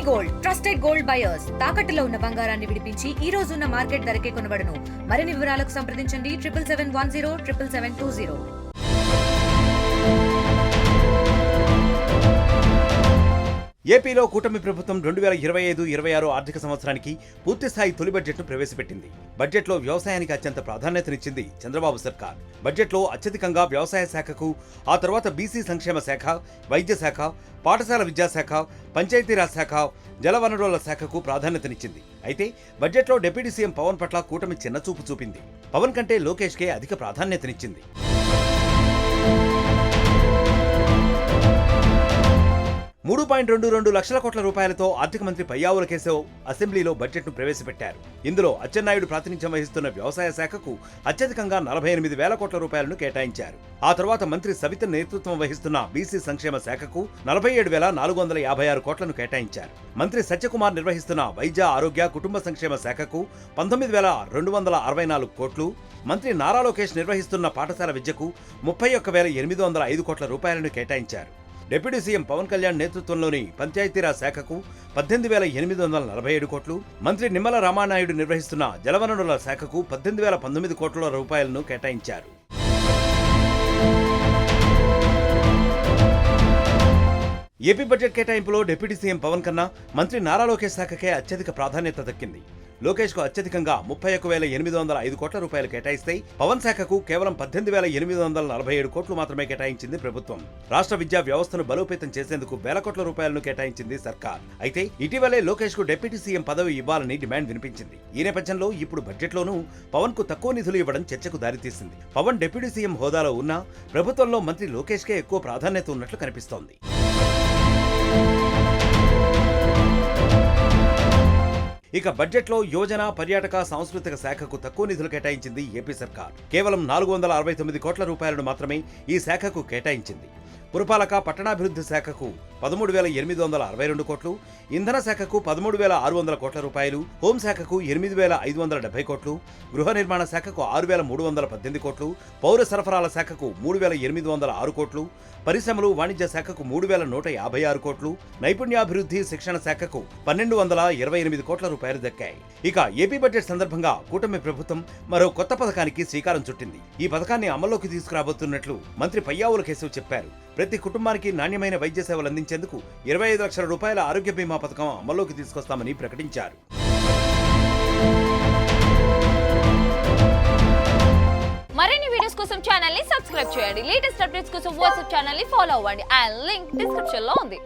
Gold trusted gold buyers తాకట్టులో ఉన్న బంగారాన్ని విడిపించి ఈ రోజు ఉన్న మార్కెట్ ధరకే కొనబడును. మరిన్ని వివరాలకు సంప్రదించండి 7710 ఏపీలో కూటమి ప్రభుత్వం 2025-26 ఆర్థిక సంవత్సరానికి పూర్తిస్థాయి తొలి బడ్జెట్ను ప్రవేశపెట్టింది. బడ్జెట్లో వ్యవసాయానికి అత్యంత ప్రాధాన్యతనిచ్చింది చంద్రబాబు సర్కార్. బడ్జెట్లో అత్యధికంగా వ్యవసాయ శాఖకు, ఆ తర్వాత బీసీ సంక్షేమ శాఖ, వైద్య శాఖ, పాఠశాల విద్యాశాఖ, పంచాయతీరాజ్ శాఖ, జలవనరుల శాఖకు ప్రాధాన్యతనిచ్చింది. అయితే బడ్జెట్లో డిప్యూటీ సీఎం పవన్ పట్ల కూటమి చిన్నచూపు చూపింది. పవన్ కంటే లోకేష్కే అధిక ప్రాధాన్యతనిచ్చింది. 3.22 లక్షల కోట్ల రూపాయలతో ఆర్థిక మంత్రి పయ్యావుల కేశవ్ అసెంబ్లీలో బడ్జెట్ను ప్రవేశపెట్టారు. ఇందులో అచ్చెన్నాయుడు ప్రాతినిధ్యం వహిస్తున్న వ్యవసాయ శాఖకు అత్యధికంగా 48,000 కోట్ల రూపాయలను కేటాయించారు. ఆ తర్వాత మంత్రి సవిత నేతృత్వం వహిస్తున్న బీసీ సంక్షేమ శాఖకు 47,456 కోట్లను కేటాయించారు. మంత్రి సత్యకుమార్ నిర్వహిస్తున్న వైద్య, ఆరోగ్య, కుటుంబ సంక్షేమ శాఖకు 19,264 కోట్లు, మంత్రి నారా లోకేష్ నిర్వహిస్తున్న పాఠశాల విద్యకు 31,805 కోట్ల రూపాయలను కేటాయించారు. డిప్యూటీ సీఎం పవన్ కళ్యాణ్ నేతృత్వంలోని పంచాయతీరాజ్ శాఖకు 18,847 కోట్లు, మంత్రి నిమ్మల రామానాయుడు నిర్వహిస్తున్న జలవనరుల శాఖకు 18,019 కోట్ల రూపాయలను కేటాయించారు. ఏపీ బడ్జెట్ కేటాయింపులో డిప్యూటీ సీఎం పవన్ కన్నా మంత్రి నారా లోకేష్ శాఖకే అత్యధిక ప్రాధాన్యత దక్కింది. లోకేష్ కు అత్యధికంగా 31,805 కోట్ల రూపాయలు కేటాయిస్తే పవన్ శాఖకు కేవలం 18,847 కోట్లు మాత్రమే కేటాయించింది ప్రభుత్వం. రాష్ట్ర విద్యా వ్యవస్థను బలోపేతం చేసేందుకు వేల కోట్ల రూపాయలను కేటాయించింది సర్కార్. అయితే ఇటీవలే లోకేష్ కు డిప్యూటీ సీఎం పదవి ఇవ్వాలని డిమాండ్ వినిపించింది. ఈ నేపథ్యంలో ఇప్పుడు బడ్జెట్లోనూ పవన్ కు తక్కువ నిధులు ఇవ్వడం చర్చకు దారితీసింది. పవన్ డిప్యూటీ సీఎం హోదాలో ఉన్నా ప్రభుత్వంలో మంత్రి లోకేష్ కే ఎక్కువ ప్రాధాన్యత ఉన్నట్లు కనిపిస్తోంది. ఇక బడ్జెట్లో యోజన, పర్యాటక, సాంస్కృతిక శాఖకు తక్కువ నిధులు కేటాయించింది ఏపీ సర్కార్. కేవలం 469 కోట్ల రూపాయలను మాత్రమే ఈ శాఖకు కేటాయించింది. పురపాలక, పట్టణాభివృద్ధి శాఖకు 13,862 కోట్లు, ఇంధన శాఖకు 13,600 కోట్ల రూపాయలు, హోంశాఖకు 8,570 కోట్లు, గృహ నిర్మాణ శాఖకు 6,318 కోట్లు, పౌర సరఫరాల శాఖకు 3,806 కోట్లు, పరిశ్రమలు, వాణిజ్య శాఖకు 3,156 కోట్లు, నైపుణ్యాభివృద్ధి, శిక్షణ శాఖకు 1,228 కోట్ల రూపాయలు దక్కాయి. ఇక ఏపీ బడ్జెట్ సందర్భంగా కూటమి ప్రభుత్వం మరో కొత్త పథకానికి శ్రీకారం చుట్టింది. ఈ పథకాన్ని అమల్లోకి తీసుకురాబోతున్నట్లు మంత్రి పయ్యావుల కేశవ్ చెప్పారు. ప్రతి కుటుంబానికి నాణ్యమైన వైద్య సేవలు అందించేందుకు 25 లక్షల రూపాయల ఆరోగ్య బీమా పథకం అమల్లోకి తీసుకొస్తామని ప్రకటించారు. మరిన్ని వీడియోస్ కోసం ఛానల్ ని సబ్స్క్రైబ్ చేయండి. లేటెస్ట్ అప్డేట్స్ కోసం వాట్సాప్ ఛానల్ ని ఫాలో అవ్వండి. ఆ లింక్ డిస్క్రిప్షన్ లో ఉంది.